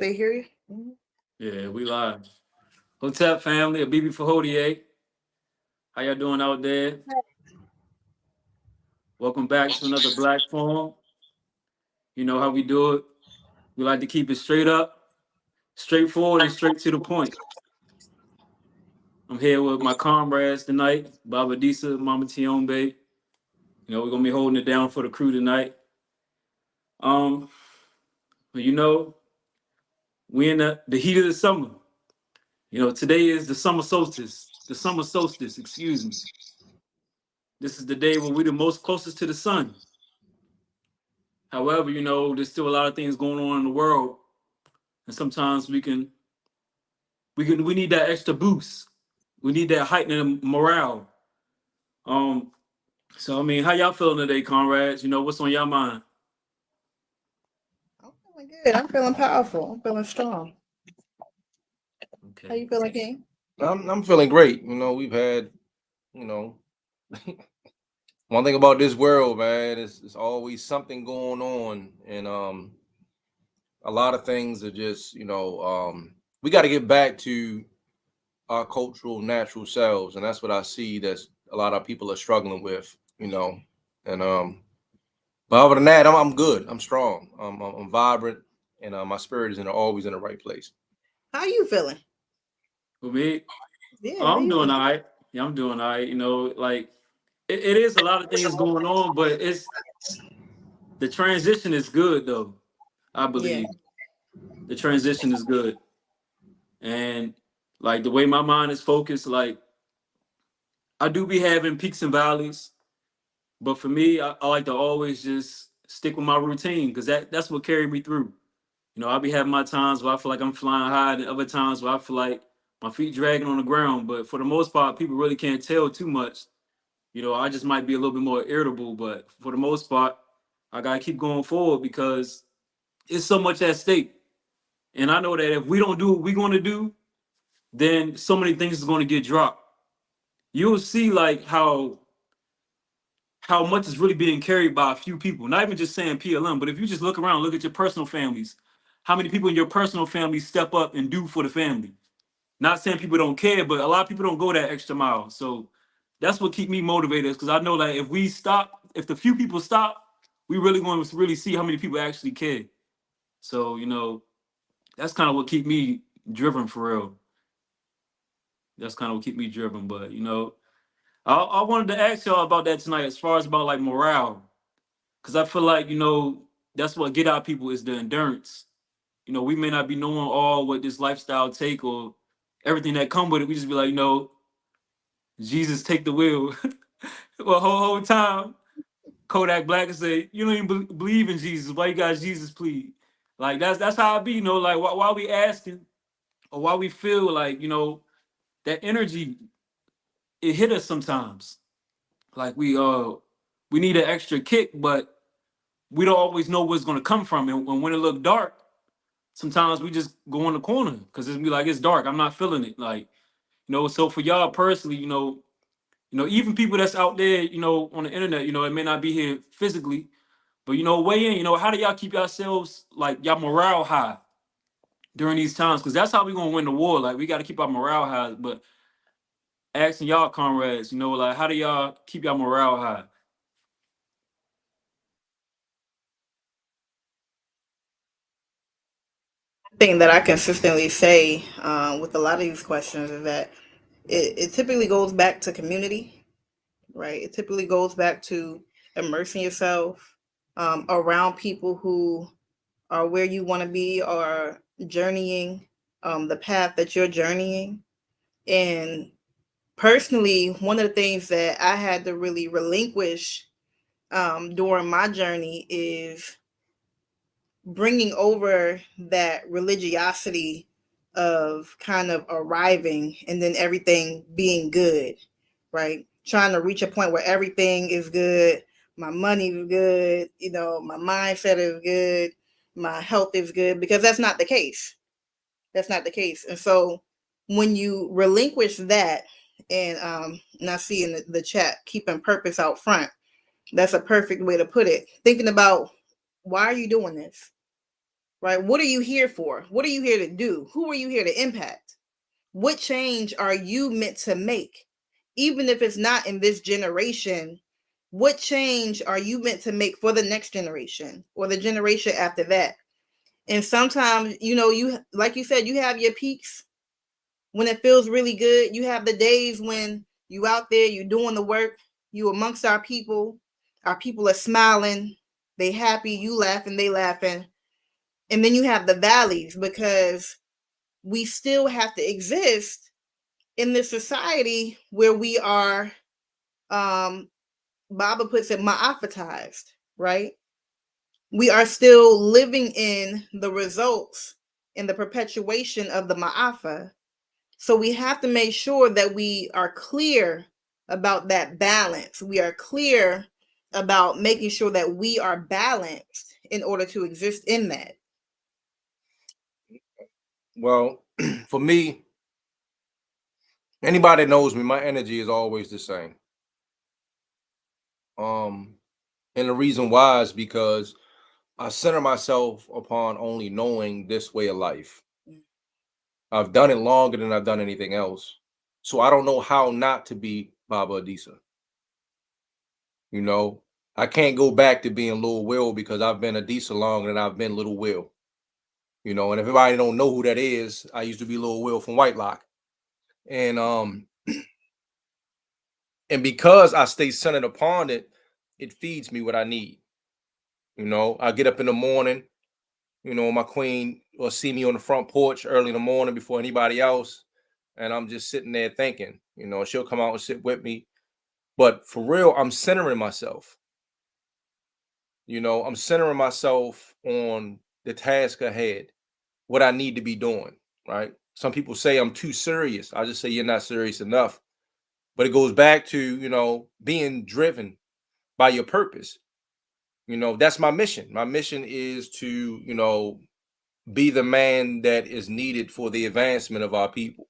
They hear you? Mhm. Yeah, we live. Hotel family, a BB for Hodier. How y'all doing out there? Welcome back to another Black Forum. You know how we do it. We like to keep it straight up, straightforward, and straight to the point. I'm here with my comrades tonight, Baba Disa, Mama Tiombe. We're gonna be holding it down for the crew tonight. Um, you know, we in the heat of the summer. Today is the summer solstice. The summer solstice, excuse me. This is the day when we're the most closest to the sun. However, there's still a lot of things going on in the world, and sometimes we need that extra boost. We need that heightened morale. Um, so I mean, how y'all feeling today, comrades? What's on your mind? I'm feeling good. I'm feeling powerful. I'm feeling strong. How Okay. you feeling, King? I'm feeling great. We've had, you know, one thing about this world, man, is it's always something going on, and a lot of things are just, we got to get back to our cultural natural selves, and that's what I see. That's a lot of people are struggling with, and but other than that, I'm good. I'm strong. I'm vibrant, and my spirit is always in the right place. How you feeling? For me, Yeah, oh, how I'm you doing all feeling? right. Yeah, I'm doing all right. Like it is a lot of things going on, but the transition is good though. I Yeah. believe the transition is good, and like the way my mind is focused, like I do be having peaks and valleys. But for me, I like to always just stick with my routine because that's what carried me through. I'll be having my times where I feel like I'm flying high, and other times where I feel like my feet dragging on the ground. But for the most part, people really can't tell too much. I just might be a little bit more irritable, but for the most part, I gotta keep going forward because it's so much at stake. And I know that if we don't do what we're gonna do, then so many things is gonna get dropped. You'll see like how much is really being carried by a few people. Not even just saying PLM, but if you just look around, look at your personal families. How many people in your personal family step up and do for the family? Not saying people don't care, but a lot of people don't go that extra mile. So that's what keep me motivated because I know that if we stop, if the few people stop, we really going to really see how many people actually care. So that's kind of what keep me driven for real. That's kind of what keep me driven. But I wanted to ask y'all about that tonight, as far as about like morale. Because I feel like, that's what get out people is the endurance. We may not be knowing all what this lifestyle take or everything that come with it. We just be like, Jesus take the wheel. Well, whole time, Kodak Black and say, you don't even believe in Jesus. Why you got Jesus plead? Like that's how I be, like why we asking or why we feel like, that energy, it hit us sometimes. Like we need an extra kick, but we don't always know where it's gonna come from. And when it look dark, sometimes we just go in the corner because it's be like it's dark. I'm not feeling it. Like, so for y'all personally, even people that's out there, on the internet, it may not be here physically, but weigh in, how do y'all keep yourselves like y'all morale high during these times? Because that's how we gonna win the war. Like we gotta keep our morale high. But asking y'all comrades, like how do y'all keep y'all morale high? Thing that I consistently say with a lot of these questions is that it typically goes back to community, right? It typically goes back to immersing yourself around people who are where you want to be or journeying the path that you're journeying. And personally, one of the things that I had to really relinquish during my journey is bringing over that religiosity of kind of arriving and then everything being good, right? Trying to reach a point where everything is good, my money is good, my mindset is good, my health is good, because that's not the case. That's not the case. And so when you relinquish that, and I see in the chat, keeping purpose out front, that's a perfect way to put it. Thinking about, why are you doing this? right? What are you here for? What are you here to do? Who are you here to impact? What change are you meant to make? Even if it's not in this generation, what change are you meant to make for the next generation or the generation after that? And sometimes, you, like you said, you have your peaks when it feels really good. You have the days when you out there, you doing the work, you amongst our people are smiling, they happy, you laughing, they laughing. And then you have the valleys, because we still have to exist in this society where we are, Baba puts it, ma'afatized, right? We are still living in the results and the perpetuation of the ma'afa. So we have to make sure that we are clear about that balance. We are clear about making sure that we are balanced in order to exist in that. Well, for me, anybody that knows me, my energy is always the same. And the reason why is because I center myself upon only knowing this way of life. I've done it longer than I've done anything else. So I don't know how not to be Baba Adisa. You know, I can't go back to being Lil Will because I've been Adisa longer than I've been Little Will. You know, and if everybody don't know who that is, I used to be Lil Will from Whitelock. And and because I stay centered upon it, it feeds me what I need. You know, I get up in the morning, you know, my queen will see me on the front porch early in the morning before anybody else. And I'm just sitting there thinking, you know, she'll come out and sit with me. But for real, I'm centering myself. You know, I'm centering myself on the task ahead, what I need to be doing, right? Some people say I'm too serious. I just say you're not serious enough. But it goes back to, you know, being driven by your purpose. You know, that's my mission. My mission is to, you know, be the man that is needed for the advancement of our people.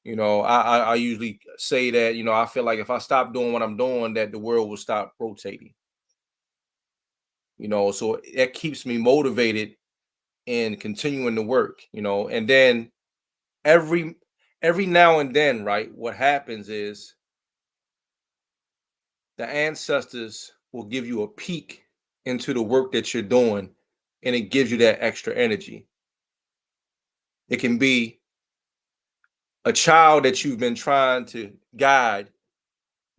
You know, I usually say that, you know, I feel like if I stop doing what I'm doing, that the world will stop rotating. You know, so that keeps me motivated in continuing to work, you know. And then every every now and then, right, what happens is the ancestors will give you a peek into the work that you're doing, and it gives you that extra energy. It can be a child that you've been trying to guide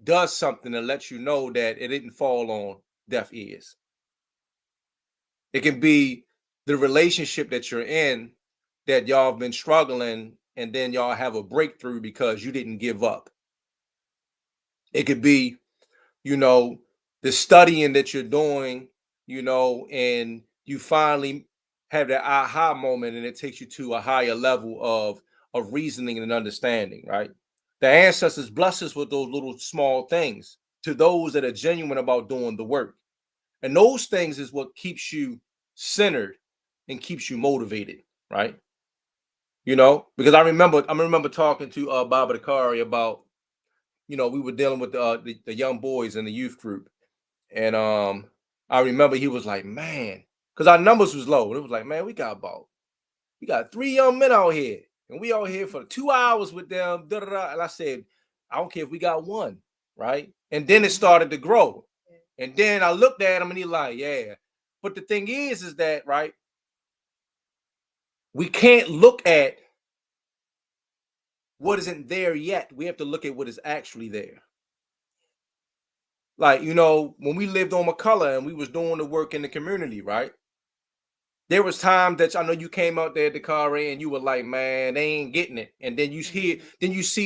does something to let you know that it didn't fall on deaf ears. It can be the relationship that you're in that y'all have been struggling, and then y'all have a breakthrough because you didn't give up. It could be, you know, the studying that you're doing, you know, and you finally have that aha moment, and it takes you to a higher level of reasoning and understanding, right? The ancestors bless us with those little small things to those that are genuine about doing the work. And those things is what keeps you centered and keeps you motivated, right? You know, because I remember talking to Baba Dakari about, you know, we were dealing with the young boys in the youth group. And I remember he was like, man, because our numbers was low. And it was like, man, we got 3 young men out here, and we out here for 2 hours with them. Da, da, da. And I said, I don't care if we got one, right? And then it started to grow. And then I looked at him and he like, yeah. But the thing is that, right, we can't look at what isn't there yet. We have to look at what is actually there. Like, you know, when we lived on McCullough and we was doing the work in the community, right? There was time that I know you came out there at the car and you were like, man, they ain't getting it. And then you see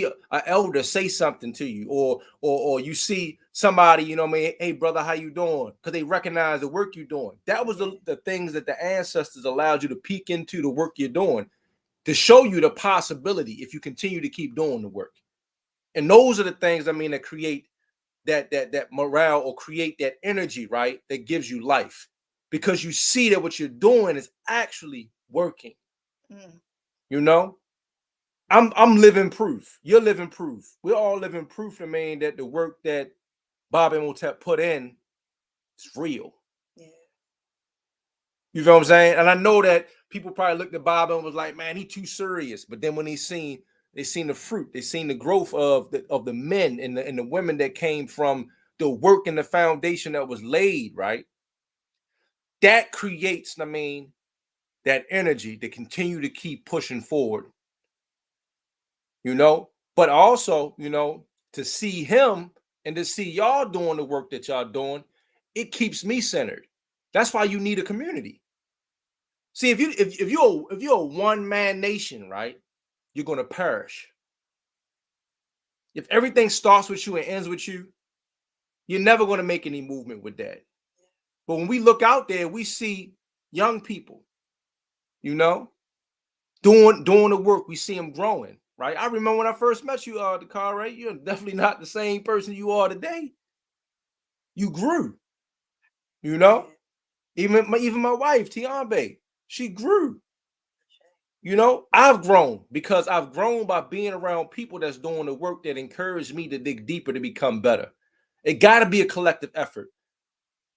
an elder say something to you, or you see somebody, you know what I mean, hey brother, how you doing? Because they recognize the work you're doing. That was the things that the ancestors allowed you to peek into the work you're doing, to show you the possibility if you continue to keep doing the work. And those are the things, I mean, that create that morale, or create that energy, right? That gives you life, because you see that what you're doing is actually working. You know, I'm living proof. You're living proof. We're all living proof. I mean, that the work that Bob and Motep put in is real. Yeah. You feel what I'm saying? And I know that people probably looked at Bob and was like, man, he too serious. But then when they seen the fruit, they seen the growth of the men and the women that came from the work and the foundation that was laid, right? That creates, I mean, that energy to continue to keep pushing forward, you know. But also, you know, to see him and to see y'all doing the work that y'all doing, it keeps me centered. That's why you need a community. See, if you're a one-man nation, right, you're gonna perish. If everything starts with you and ends with you, you're never gonna make any movement with that. But when we look out there, we see young people, you know, doing the work. We see them growing, right? I remember when I first met you, Dakar, you're definitely not the same person you are today. You grew, you know. Even my wife, Tiambe, she grew. You know, I've grown because I've grown by being around people that's doing the work that encouraged me to dig deeper to become better. It got to be a collective effort.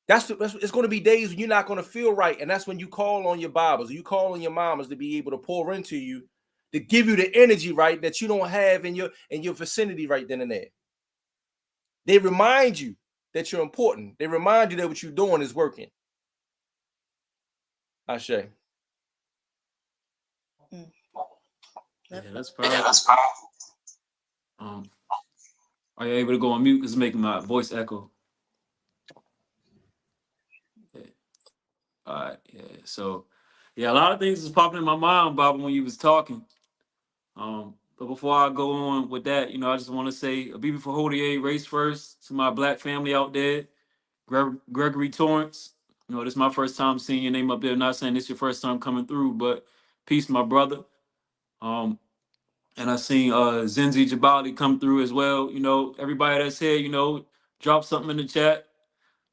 That's it's going to be days when you're not going to feel right, and that's when you call on your Bibles, you call on your mamas to be able to pour into you, to give you the energy, right, that you don't have in your vicinity right then and there. They remind you that you're important. They remind you that what you're doing is working. Ashe. Yeah, that's powerful. Are you able to go on mute? Because it's making my voice echo. Yeah. All right. Yeah. So, yeah, a lot of things was popping in my mind, Bob, when you was talking. But before I go on with that, you know, I just want to say a BB for Hodier, race first to my black family out there. Gregory Torrance. You know, this is my first time seeing your name up there. Not saying this is your first time coming through, but peace, my brother. Um, and I seen Zenzi Jabali come through as well. You know, everybody that's here, you know, drop something in the chat.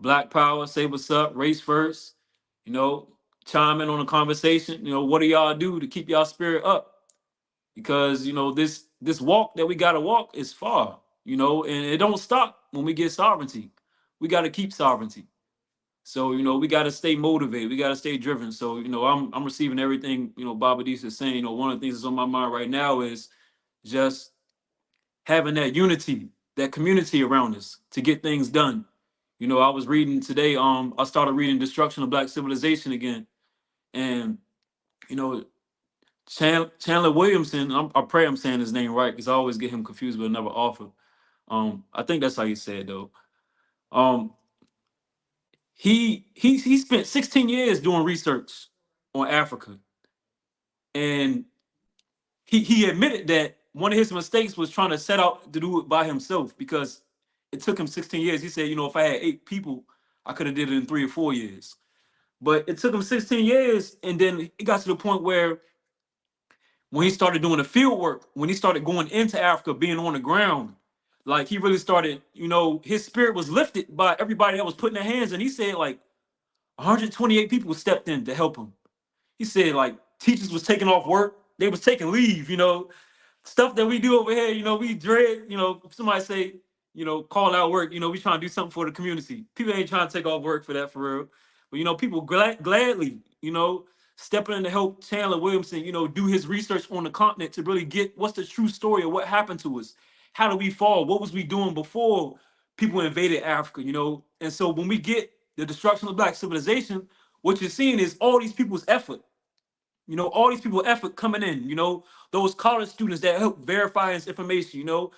Black Power, say what's up, race first. You know, chime in on the conversation. You know, what do y'all do to keep y'all spirit up? Because you know this walk that we gotta walk is far. You know, and it don't stop when we get sovereignty. We got to keep sovereignty. So you know, we got to stay motivated. We got to stay driven. So you know, I'm receiving everything you know Baba Disa is saying. You know, one of the things that's on my mind right now is just having that unity, that community around us to get things done. You know, I was reading today. I started reading Destruction of Black Civilization again, and you know, Chandler Williamson. I pray I'm saying his name right because I always get him confused with another author. I think that's how you say it though. Um, he spent 16 years doing research on Africa, and he admitted that one of his mistakes was trying to set out to do it by himself because it took him 16 years. He said, you know, if I had 8 people, I could have did it in 3 or 4 years. But it took him 16 years, and then it got to the point where when he started doing the field work, when he started going into Africa, being on the ground, like he really started, you know, his spirit was lifted by everybody that was putting their hands. And he said, like, 128 people stepped in to help him. He said, like, teachers was taking off work, they was taking leave, you know, stuff that we do over here, you know, we dread, you know, somebody say, you know, call out work, you know, we trying to do something for the community. People ain't trying to take off work for that for real. But, you know, people gladly, you know, stepping in to help Chandler Williamson, you know, do his research on the continent to really get what's the true story of what happened to us. How did we fall? What was we doing before people invaded Africa, you know? And so when we get the destruction of black civilization, what you're seeing is all these people's effort. You know, all these people effort coming in, you know, those college students that help verify this information, you know.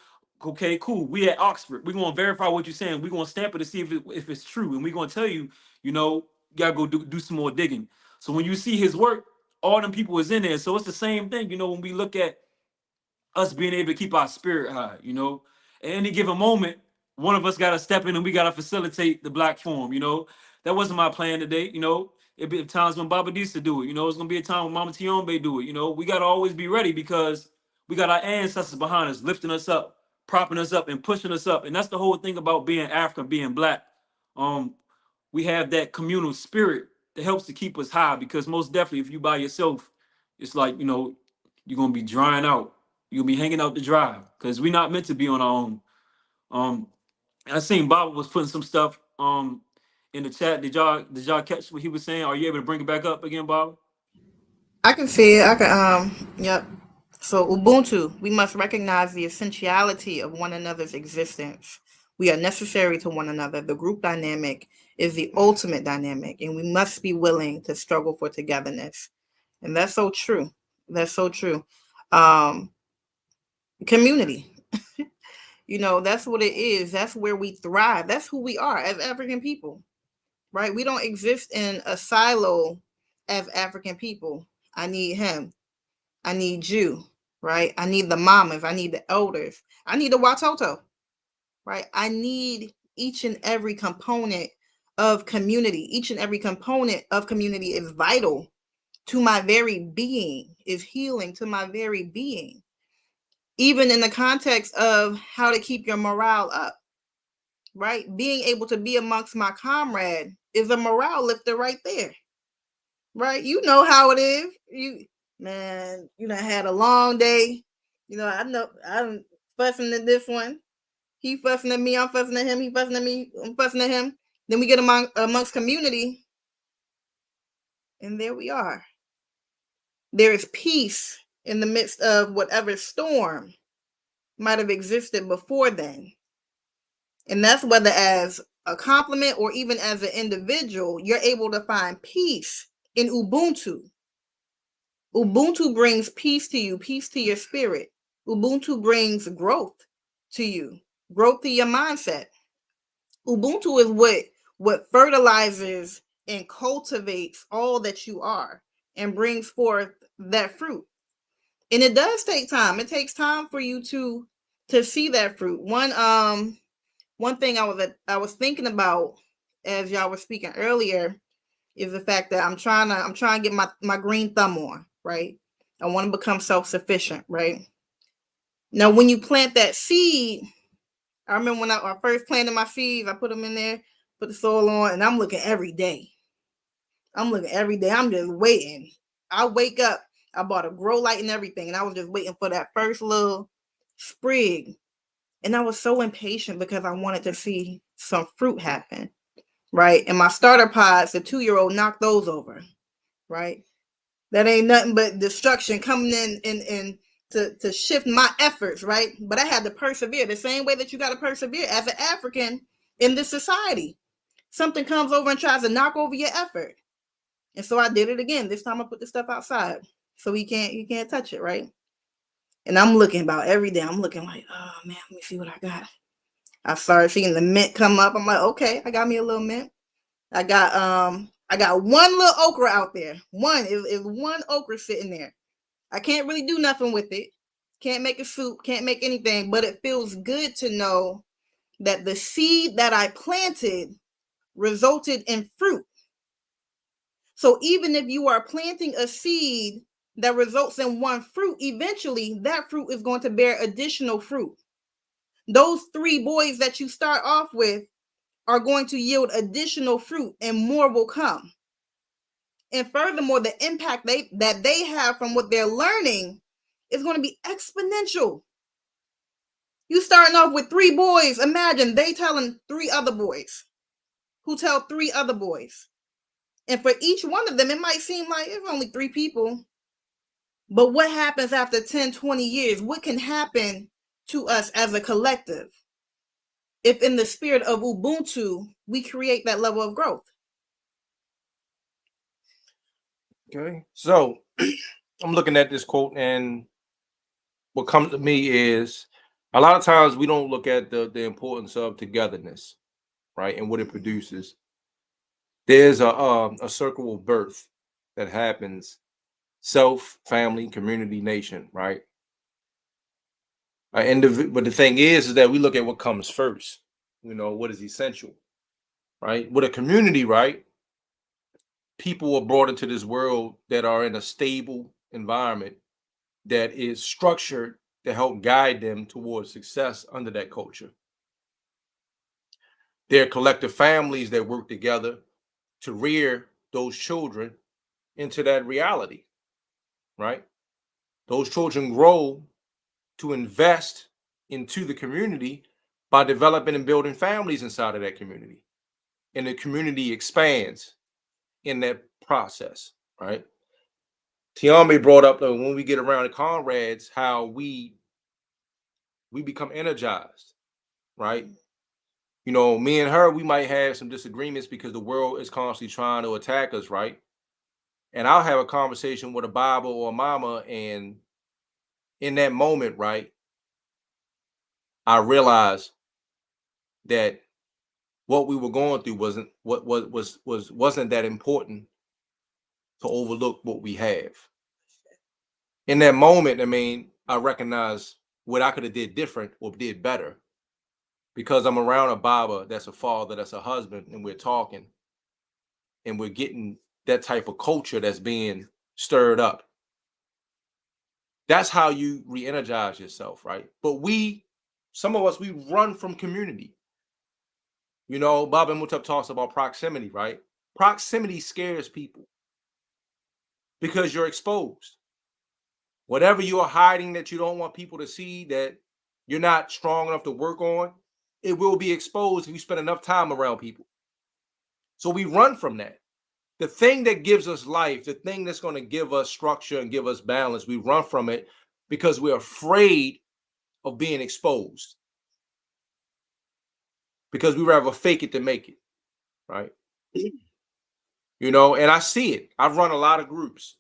Okay, cool. We at Oxford. We're gonna verify what you're saying. We're gonna stamp it to see if it's true. And we're gonna tell you, you know, you gotta go do some more digging. So when you see his work, all them people is in there. So it's the same thing, you know, when we look at us being able to keep our spirit high, you know. At any given moment, one of us got to step in and we got to facilitate the black form, you know. That wasn't my plan today, you know. It'd be times when Baba Disa do it, you know. It's gonna be a time when Mama Tiombe do it, you know. We gotta always be ready because we got our ancestors behind us, lifting us up, propping us up, and pushing us up. And that's the whole thing about being African, being black. Um, we have that communal spirit that helps to keep us high because most definitely, if you by yourself, it's like you know you're gonna be drying out. You'll be hanging out to dry because we're not meant to be on our own. And I seen Bob was putting some stuff in the chat. Did y'all catch what he was saying? Are you able to bring it back up again, Bob? I can see it. I can yep. So Ubuntu, we must recognize the essentiality of one another's existence. We are necessary to one another. The group dynamic is the ultimate dynamic, and we must be willing to struggle for togetherness. And that's so true. That's so true. Um, Community. That's what it is. That's where we thrive. That's who we are as African people, right? We don't exist in a silo as African people. I need him. I need you, right? I need the mamas. I need the elders. I need the watoto, right? I need each and every component of community. Each and every component of community is vital to my very being, is healing to my very being. Even in the context of how to keep your morale up, right? Being able to be amongst my comrade is a morale lifter right there, right? You know how it is. You done had a long day. I know I'm fussing at this one. He fussing at me, I'm fussing at him, he fussing at me, I'm fussing at him. Then we get amongst community, and there we are. There is peace in the midst of whatever storm might have existed before then. And that's whether as a compliment or even as an individual, you're able to find peace in Ubuntu. Ubuntu brings peace to you, peace to your spirit. Ubuntu brings growth to you, growth to your mindset. Ubuntu is what fertilizes and cultivates all that you are and brings forth that fruit. And it does take time. It takes time for you to see that fruit. One thing I was thinking about as y'all were speaking earlier is the fact that I'm trying to get my green thumb on, right? I want to become self-sufficient, right? Now, when you plant that seed, I remember when I first planted my seeds, I put them in there, put the soil on, and I'm looking every day. I'm just waiting. I wake up, I bought a grow light and everything, and I was just waiting for that first little sprig. And I was so impatient because I wanted to see some fruit happen, right? And my starter pods, the 2-year-old knocked those over, right? That ain't nothing but destruction coming in and to shift my efforts, right? But I had to persevere the same way that you got to persevere as an African in this society. Something comes over and tries to knock over your effort. And so I did it again. This time I put the stuff outside. So you can't touch it, right? And I'm looking about every day. I'm looking like, oh man, let me see what I got. I started seeing the mint come up. I'm like, okay, I got me a little mint. I got one little okra out there. One is one okra sitting there. I can't really do nothing with it. Can't make a soup, can't make anything, but it feels good to know that the seed that I planted resulted in fruit. So even if you are planting a seed that results in one fruit, eventually that fruit is going to bear additional fruit. Those 3 boys that you start off with are going to yield additional fruit and more will come. And furthermore, the impact that they have from what they're learning is going to be exponential. You starting off with 3 boys. Imagine they telling 3 other boys who tell 3 other boys. And for each one of them, it might seem like it's only 3 people. But what happens after 10, 20 years? What can happen to us as a collective if in the spirit of Ubuntu, we create that level of growth? Okay. So I'm looking at this quote, and what comes to me is a lot of times we don't look at the importance of togetherness, right? And what it produces. There's a circle of birth that happens: self, family, community, nation, right? But the thing is that we look at what comes first, what is essential, right? With a community, right? People are brought into this world that are in a stable environment that is structured to help guide them towards success under that culture. There are collective families that work together to rear those children into that reality, right? Those children grow to invest into the community by developing and building families inside of that community. and the community expands in that process, right? Tiame brought up when we get around the comrades, how we become energized, right? You know, me and her, we might have some disagreements because the world is constantly trying to attack us, right? And I'll have a conversation with a Bible or a mama, and in that moment, right, I realized that what we were going through wasn't that important to overlook what we have. In that moment, I mean, I recognize what I could have did different or did better, because I'm around a Baba that's a father, that's a husband, and we're talking and we're getting that type of culture that's being stirred up. That's how you re-energize yourself, right? But some of us, we run from community. You know, Baba Mutap talks about proximity, right? Proximity scares people because you're exposed. Whatever you're hiding that you don't want people to see, that you're not strong enough to work on, it will be exposed if you spend enough time around people. So we run from that. The thing that gives us life, the thing that's going to give us structure and give us balance, we run from it because we're afraid of being exposed. Because we rather fake it than make it, right? You know, and I see it. I've run a lot of groups.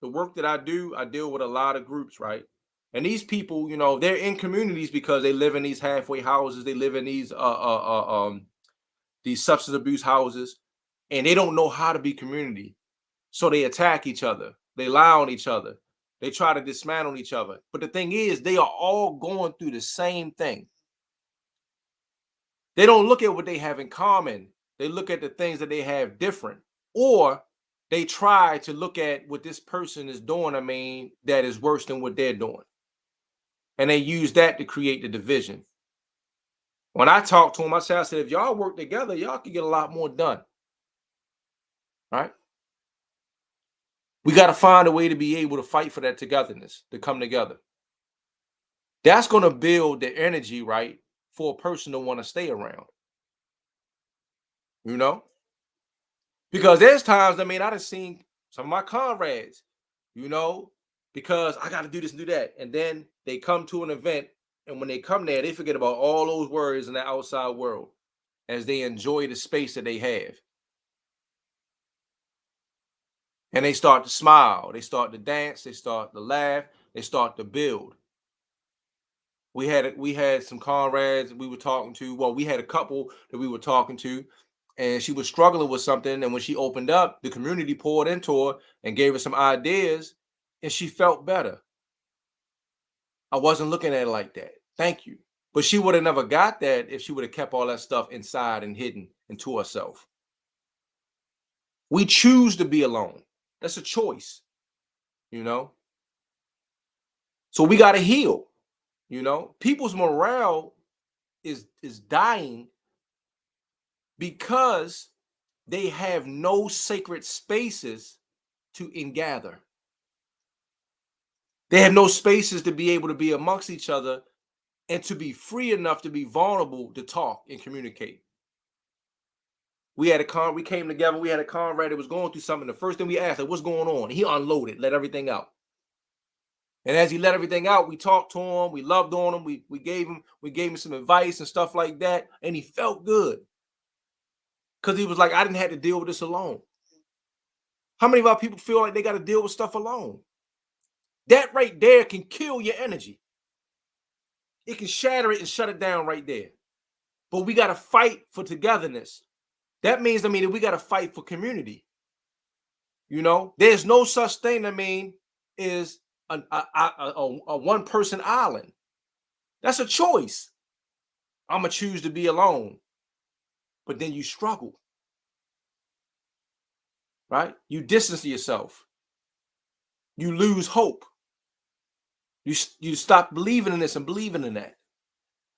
The work that I do, I deal with a lot of groups, right? And these people, you know, they're in communities because they live in these halfway houses. They live in these substance abuse houses, and they don't know how to be community. So they attack each other. They lie on each other. They try to dismantle each other. But the thing is, they are all going through the same thing. They don't look at what they have in common. They look at the things that they have different. Or they try to look at what this person is doing, I mean, that is worse than what they're doing. And they use that to create the division. When I talked to them, I said, if y'all work together, y'all can get a lot more done. Right? We got to find a way to be able to fight for that togetherness, to come together. That's going to build the energy, right, for a person to want to stay around. You know? Because there's times, I mean, I've seen some of my comrades, you know, because I got to do this and do that. And then they come to an event, and when they come there, they forget about all those worries in the outside world as they enjoy the space that they have. And they start to smile, they start to dance, they start to laugh, they start to build. We had some comrades we were talking to. Well, we had a couple that we were talking to, and she was struggling with something. And when she opened up, the community poured into her and gave her some ideas, and she felt better. I wasn't looking at it like that. Thank you. But she would have never got that if she would have kept all that stuff inside and hidden into herself. We choose to be alone. That's a choice, you know? So we got to heal, you know? People's morale is dying because they have no sacred spaces to ingather. They have no spaces to be able to be amongst each other and to be free enough to be vulnerable to talk and communicate. We came together, we had a comrade that was going through something. The first thing we asked, like, what's going on? He unloaded, let everything out. And as he let everything out, we talked to him, we loved on him, we gave him some advice and stuff like that, and he felt good. Because he was like, I didn't have to deal with this alone. How many of our people feel like they got to deal with stuff alone? That right there can kill your energy. It can shatter it and shut it down right there. But we got to fight for togetherness. That means, that we got to fight for community. You know, there's no such thing, is a one-person island. That's a choice. I'm going to choose to be alone. But then you struggle. Right? You distance yourself. You lose hope. You stop believing in this and believing in that.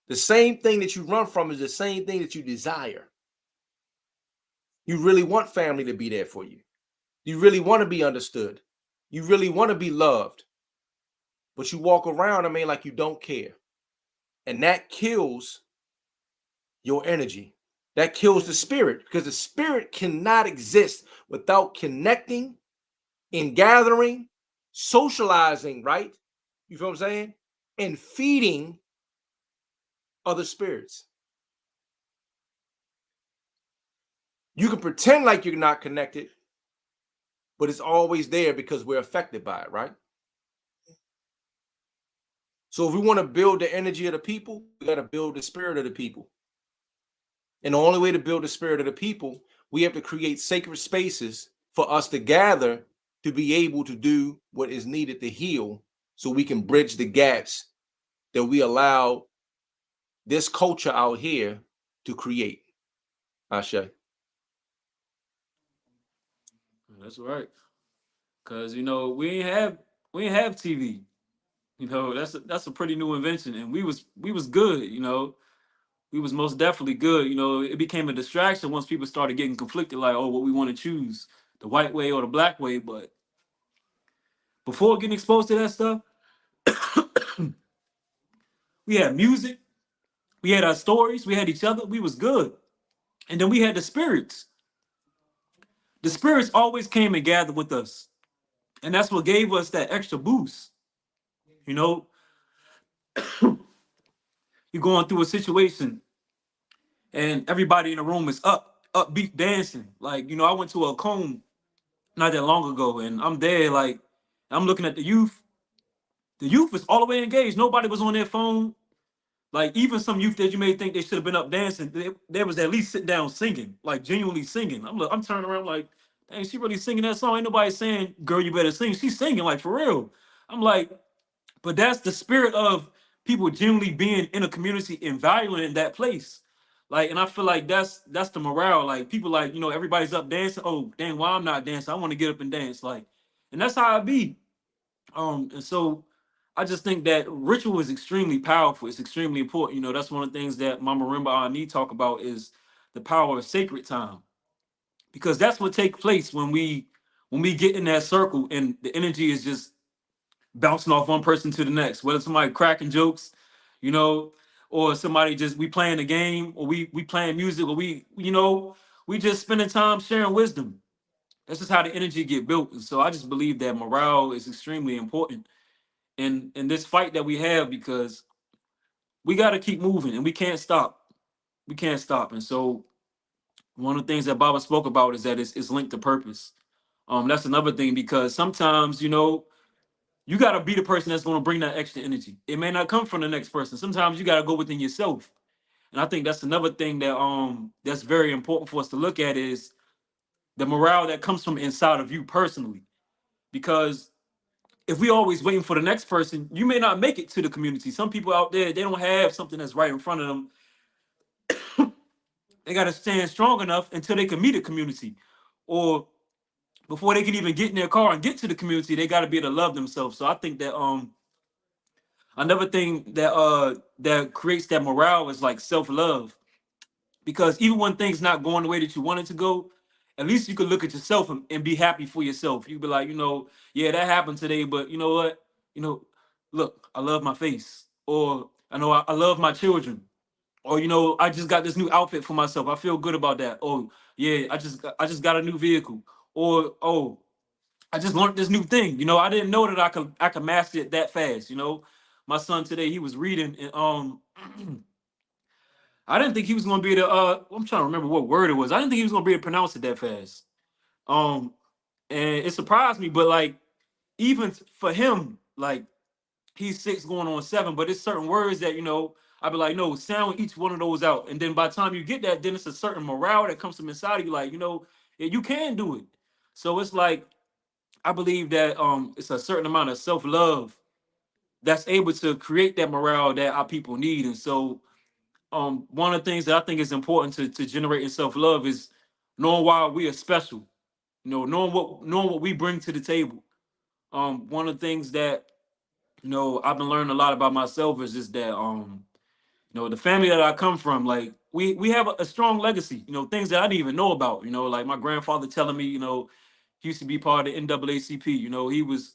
The same thing that you run from is the same thing that you desire. You really want family to be there for you. You really want to be understood. You really want to be loved. But you walk around, like you don't care. And that kills your energy. That kills the spirit, because the spirit cannot exist without connecting and gathering, socializing, right? You feel what I'm saying? And feeding other spirits. You can pretend like you're not connected, but it's always there because we're affected by it, right? So if we want to build the energy of the people, we got to build the spirit of the people. And the only way to build the spirit of the people, we have to create sacred spaces for us to gather to be able to do what is needed to heal, so we can bridge the gaps that we allow this culture out here to create. Ashe. That's right. Cause we ain't have TV. That's a pretty new invention, and we was good. We was most definitely good. It became a distraction once people started getting conflicted, like, oh, what we want to choose, the white way or the black way. But before getting exposed to that stuff, we had music, we had our stories, we had each other, we was good. And then we had the spirits. The spirits always came and gathered with us. And that's what gave us that extra boost. You know, you're going through a situation and everybody in the room is upbeat dancing. Like, I went to a comb not that long ago, and I'm there, like, I'm looking at the youth. The youth was all the way engaged. Nobody was on their phone. Like, even some youth that you may think they should have been up dancing, they was at least sitting down singing, like genuinely singing. I'm turning around like, dang, she really singing that song. Ain't nobody saying, girl, you better sing. She's singing, like, for real. I'm like, but that's the spirit of people genuinely being in a community and valuing that place. Like, and I feel like that's the morale. Like, people, like, everybody's up dancing. Oh, dang, why I'm not dancing? I want to get up and dance. Like, and that's how I be. And so I just think that ritual is extremely powerful. It's extremely important. That's one of the things that Mama Rimba Ani talk about is the power of sacred time. Because that's what takes place when we get in that circle and the energy is just bouncing off one person to the next, whether somebody cracking jokes, you know, or somebody just we playing a game, or we playing music, or we just spending time sharing wisdom. That's just how the energy get built. And so I just believe that morale is extremely important in this fight that we have, because we got to keep moving and we can't stop. We can't stop. And so one of the things that Baba spoke about is that it's linked to purpose. That's another thing, because sometimes you got to be the person that's going to bring that extra energy. It may not come from the next person. Sometimes you got to go within yourself. And I think that's another thing that's very important for us to look at is the morale that comes from inside of you personally. Because if we always waiting for the next person, you may not make it to the community. Some people out there, they don't have something that's right in front of them. They got to stand strong enough until they can meet a community, or before they can even get in their car and get to the community, they got to be able to love themselves. So I think that another thing that creates that morale is like self-love. Because even when things not going the way that you want it to go, at least you could look at yourself and be happy for yourself. You be like, yeah, that happened today, but you know what? Look, I love my face, or I know I love my children, or I just got this new outfit for myself. I feel good about that. Oh yeah, I just got a new vehicle, or oh, I just learned this new thing. I didn't know that I could master it that fast. My son today, he was reading, and I didn't think he was gonna be able to I'm trying to remember what word it was. I didn't think he was gonna be able to pronounce it that fast. Um and it surprised me, but like even for him, like he's 6 going on 7, but it's certain words that I'd be like, no, sound each one of those out. And then by the time you get that, then it's a certain morale that comes from inside of you, like, yeah, you can do it. So it's like I believe that it's a certain amount of self-love that's able to create that morale that our people need. And so one of the things that I think is important to generating self-love is knowing why we are special, knowing what we bring to the table. One of the things that I've been learning a lot about myself is just that the family that I come from, like we have a strong legacy, things that I didn't even know about, like my grandfather telling me, he used to be part of the NAACP, he was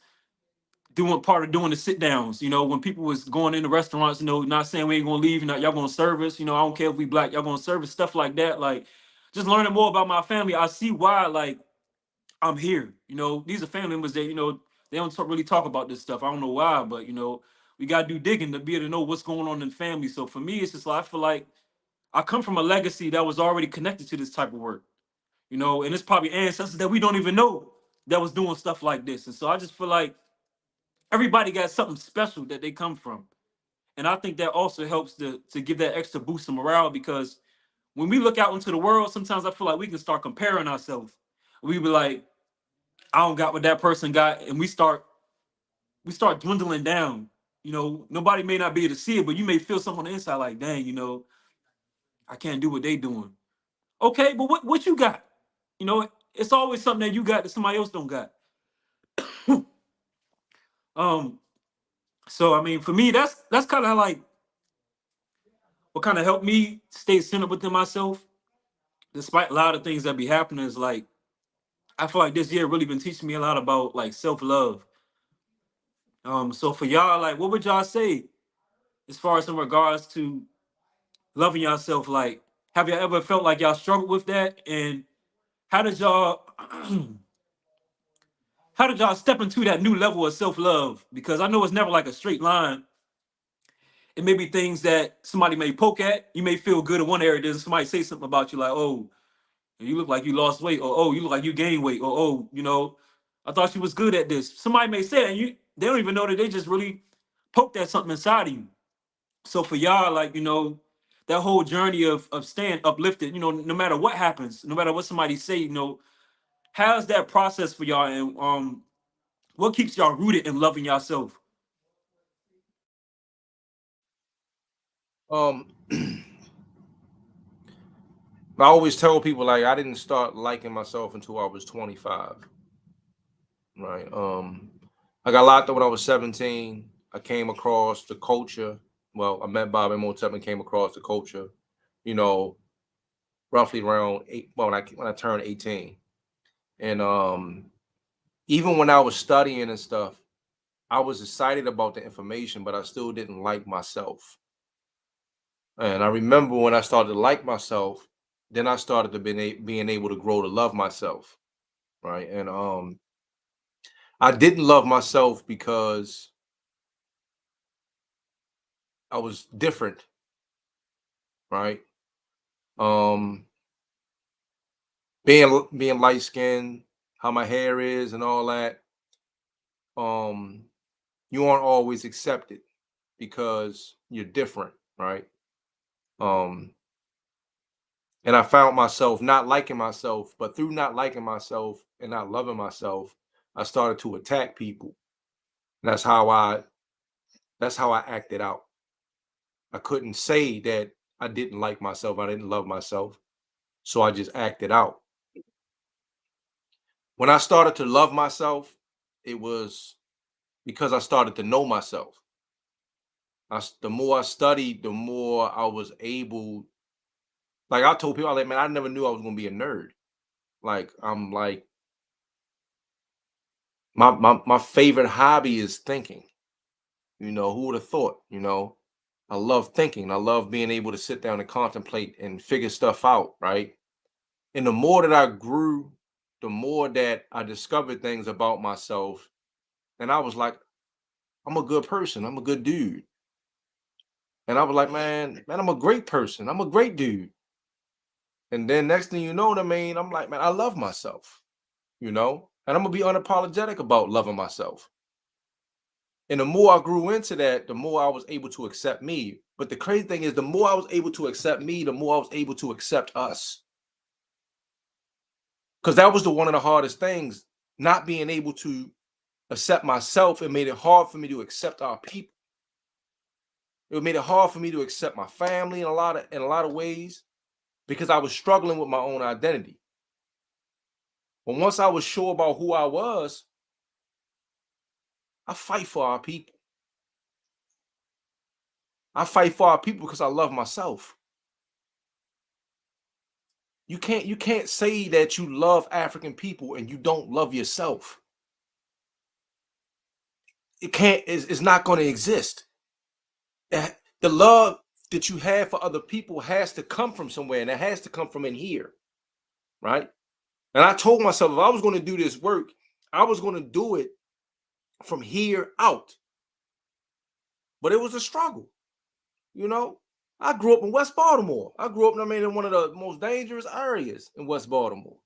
doing part of doing the sit downs. You know, when people was going into restaurants, you know, not saying we ain't gonna leave, you know, y'all gonna serve us. You know, I don't care if we black, y'all gonna serve us, stuff like that. Like, just learning more about my family, I see why like I'm here. You know, these are family members that they don't really talk about this stuff. I don't know why, but we gotta do digging to be able to know what's going on in the family. So for me, it's just like I feel like I come from a legacy that was already connected to this type of work. And it's probably ancestors that we don't even know that was doing stuff like this. And so I just feel like everybody got something special that they come from. And I think that also helps to give that extra boost of morale, because when we look out into the world, sometimes I feel like we can start comparing ourselves. We be like, I don't got what that person got, and we start dwindling down. Nobody may not be able to see it, but you may feel something on the inside like, dang, I can't do what they doing. Okay, but what you got? It's always something that you got that somebody else don't got. um, so I mean, for me, that's kind of like what kind of helped me stay centered within myself, despite a lot of things that be happening. Is like I feel like this year really been teaching me a lot about like self love. So for y'all, like, what would y'all say as far as in regards to loving yourself? Like, have you ever felt like y'all struggled with that? And how did y'all how did y'all step into that new level of self love? Because I know it's never like a straight line. It may be things that somebody may poke at. You may feel good in one area, then somebody say something about you like, oh, you look like you lost weight, or oh, you look like you gained weight, or oh, I thought you was good at this. Somebody may say that, and they don't even know that they just really poked at something inside of you. So for y'all, like, that whole journey of staying uplifted, no matter what happens, no matter what somebody say, how's that process for y'all, and what keeps y'all rooted in loving yourself? Um, I always tell people like I didn't start liking myself until I was 25. Right. I got locked up when I was 17. I came across the culture. Well, I met Bob Imhotep and came across the culture, you know, roughly around when I turned 18. And even when I was studying and stuff, I was excited about the information, but I still didn't like myself. And I remember when I started to like myself, then I started to being able to grow to love myself. Right. And I didn't love myself because I was different, right? Um, being light skinned, how my hair is, and all that. Um, you aren't always accepted because you're different, right? Um, and I found myself not liking myself, but through not liking myself and not loving myself, I started to attack people. And that's how I acted out. I couldn't say that I didn't like myself, I didn't love myself, so I just acted out. When I started to love myself, it was because I started to know myself. The more I studied, the more I was able. Like I told people, like, man, I never knew I was gonna be a nerd. Like I'm like my favorite hobby is thinking. Who would have thought? I love thinking. I love being able to sit down and contemplate and figure stuff out, right? And the more that I grew, the more that I discovered things about myself. And I was like, I'm a good person. I'm a good dude. And I was like, man, I'm a great person. I'm a great dude. And then next thing you know what I mean, I'm like, man, I love myself, and I'm gonna be unapologetic about loving myself. And the more I grew into that, the more I was able to accept me. But the crazy thing is, the more I was able to accept me, the more I was able to accept us. Because that was one of the hardest things, not being able to accept myself. It made it hard for me to accept our people. It made it hard for me to accept my family in a lot of ways, because I was struggling with my own identity. But once I was sure about who I was, I fight for our people. I fight for our people because I love myself. You can't say that you love African people and you don't love yourself. it's not going to exist. The love that you have for other people has to come from somewhere, and it has to come from in here, right? And I told myself, if I was going to do this work, I was going to do it from here out. But it was a struggle, you know. I grew up in West Baltimore. I grew up, in one of the most dangerous areas in West Baltimore.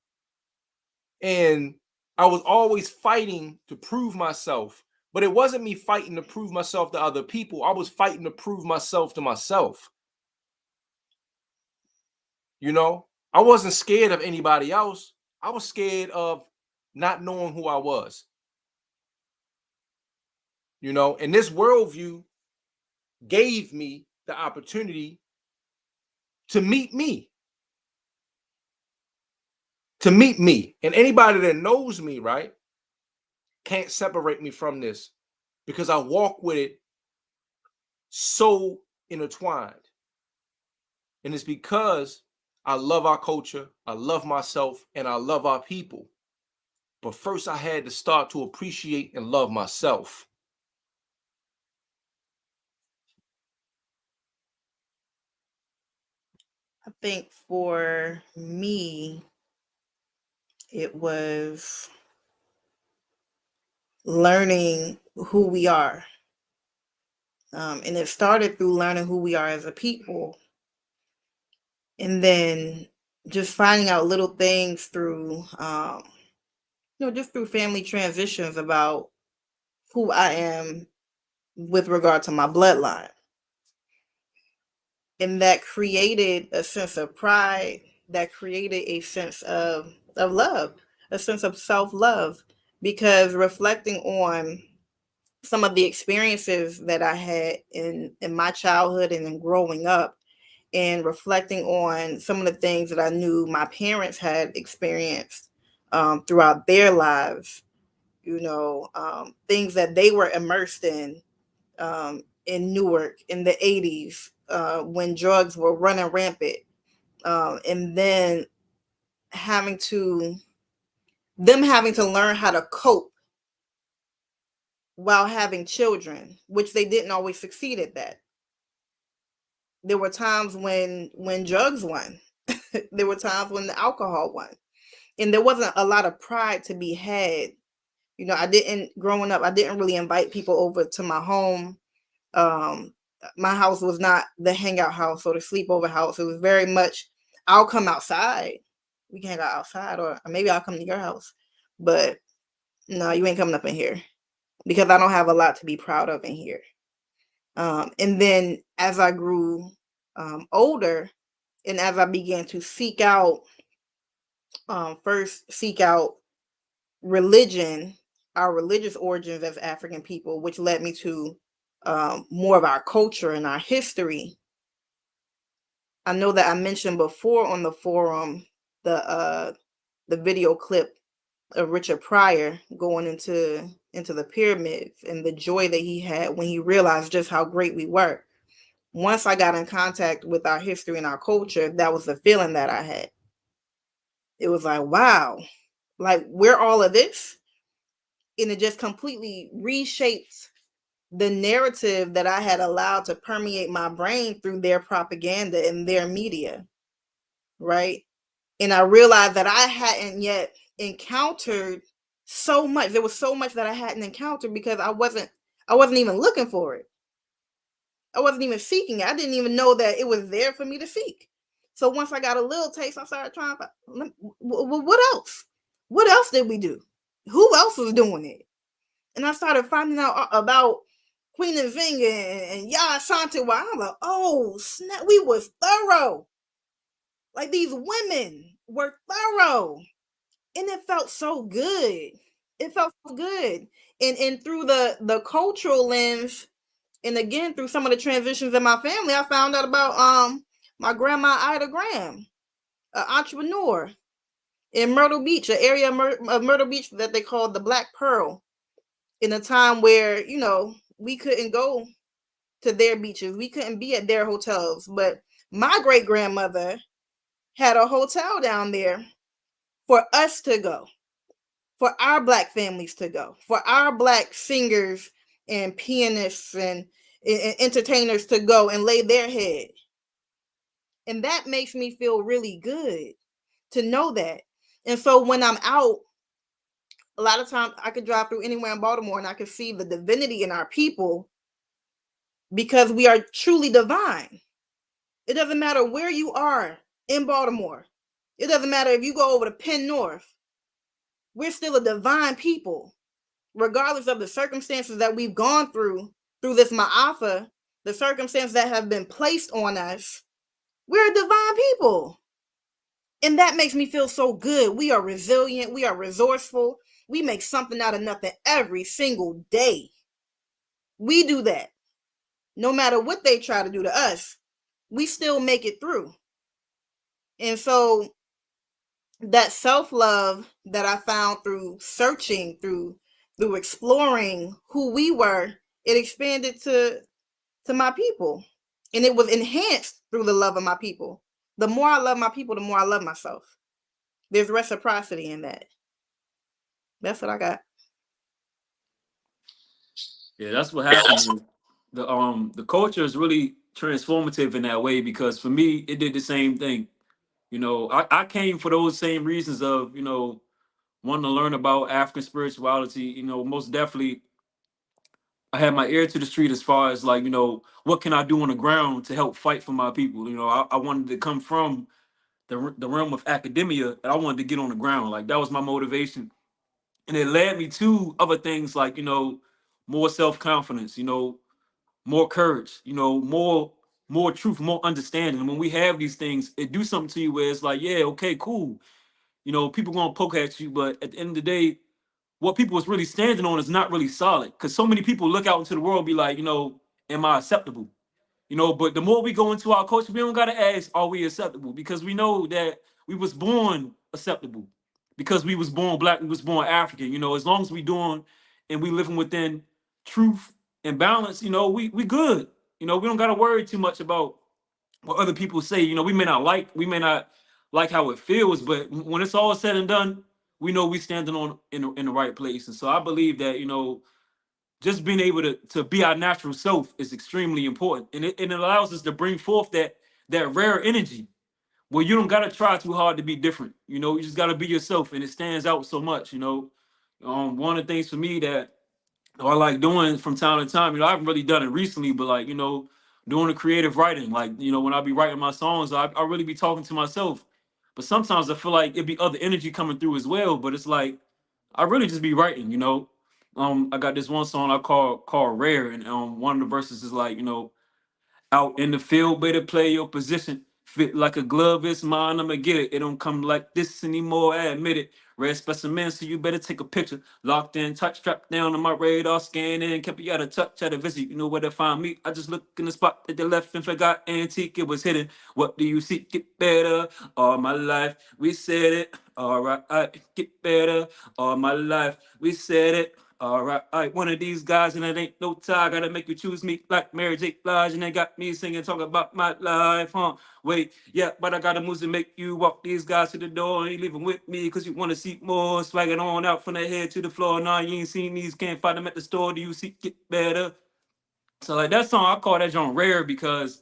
And I was always fighting to prove myself. But it wasn't me fighting to prove myself to other people. I was fighting to prove myself to myself. You know, I wasn't scared of anybody else. I was scared of not knowing who I was. You know, and this worldview gave me the opportunity to meet me. And anybody that knows me, right, can't separate me from this because I walk with it so intertwined. And it's because I love our culture, I love myself, and I love our people. But first, I had to start to appreciate and love myself. I think for me, it was learning who we are. And it started through learning who we are as a people. And then just finding out little things through, just through family transitions about who I am with regard to my bloodline. And that created a sense of pride, that created a sense of love, a sense of self-love, because reflecting on some of the experiences that I had in my childhood and in growing up, and reflecting on some of the things that I knew my parents had experienced throughout their lives, things that they were immersed in Newark in the 80s when drugs were running rampant. And then having to learn how to cope while having children, which they didn't always succeed at that. There were times when drugs won. There were times when the alcohol won. And there wasn't a lot of pride to be had. Growing up, I didn't really invite people over to my home. My house was not the hangout house or the sleepover house. It was very much, I'll come outside. We can hang out outside, or maybe I'll come to your house. But no, you ain't coming up in here because I don't have a lot to be proud of in here. And then as I grew older, and as I began to first seek out religion, our religious origins as African people, which led me to more of our culture and our history. I know that I mentioned before on the forum the video clip of Richard Pryor going into the pyramids and the joy that he had when he realized just how great we were. Once I got in contact with our history and our culture, that was the feeling that I had. It was like, wow, like we're all of this. And it just completely reshaped the narrative that I had allowed to permeate my brain through their propaganda and their media, right? And I realized that I hadn't yet encountered so much. There was so much that I hadn't encountered because I wasn't even looking for it. I wasn't even seeking it. I didn't even know that it was there for me to seek. So once I got a little taste, I started trying to, what else? What else did we do? Who else was doing it? And I started finding out about Queen Nzinga and Ya Asante. While I'm like, oh snap, we was thorough. Like these women were thorough, and it felt so good. It felt so good, and through the cultural lens, and again through some of the transitions in my family, I found out about my grandma Ida Graham, an entrepreneur in Myrtle Beach, an area of Myrtle Beach that they called the Black Pearl, in a time where we couldn't go to their beaches, we couldn't be at their hotels, but my great grandmother had a hotel down there for us to go, for our Black families to go, for our Black singers and pianists and entertainers to go and lay their head. And that makes me feel really good to know that. And so when I'm out, a lot of times I could drive through anywhere in Baltimore and I could see the divinity in our people because we are truly divine. It doesn't matter where you are in Baltimore. It doesn't matter if you go over to Penn North. We're still a divine people, regardless of the circumstances that we've gone through this Ma'afa, the circumstances that have been placed on us. We're a divine people. And that makes me feel so good. We are resilient. We are resourceful. We make something out of nothing every single day. We do that. No matter what they try to do to us, we still make it through. And so that self-love that I found through searching, through exploring who we were, it expanded to my people. And it was enhanced through the love of my people. The more I love my people, the more I love myself. There's reciprocity in that. That's what I got. Yeah, that's what happened. The culture is really transformative in that way because for me, it did the same thing. I came for those same reasons of, wanting to learn about African spirituality. Most definitely I had my ear to the street as far as like, what can I do on the ground to help fight for my people? I wanted to come from the realm of academia and I wanted to get on the ground. Like that was my motivation. And it led me to other things like, more self-confidence, more courage, more truth, more understanding. And when we have these things, it do something to you where it's like, yeah, okay, cool. People gonna poke at you, but at the end of the day, what people is really standing on is not really solid. Because so many people look out into the world and be like, am I acceptable? But the more we go into our culture, we don't gotta ask, are we acceptable? Because we know that we was born acceptable. Because we was born black, we was born African. As long as we doing and we living within truth and balance, we good. We don't gotta worry too much about what other people say. We may not like how it feels, but when it's all said and done, we know we standing on in the right place. And so I believe that just being able to be our natural self is extremely important, and it allows us to bring forth that rare energy where you don't gotta try too hard to be different. You just gotta be yourself, and it stands out so much. One of the things for me that I like doing from time to time, I haven't really done it recently, but like doing the creative writing, like when I be writing my songs, I really be talking to myself. But sometimes I feel like it'd be other energy coming through as well. But it's like I really just be writing. I got this one song I call Rare, and one of the verses is like, out in the field, better play your position. Fit like a glove, it's mine, I'ma get it. It don't come like this anymore, I admit it. Rare specimen, so you better take a picture. Locked in, tight, strapped down on my radar, scanning, kept you out of touch, at a visit. You know where to find me. I just looked in the spot that they left and forgot antique, it was hidden. What do you seek? Get better. All my life, we said it. All right, get better. All my life, we said it. All right, one of these guys, and it ain't no tie. Gotta make you choose me like Mary J. Blige, and they got me singing, talking about my life, huh? Wait, yeah, but I gotta move to make you walk these guys to the door. Ain't leaving with me, cause you wanna see more. Swagging on out from the head to the floor. Nah, you ain't seen these, can't find them at the store. Do you see get better? So like that song, I call that genre rare because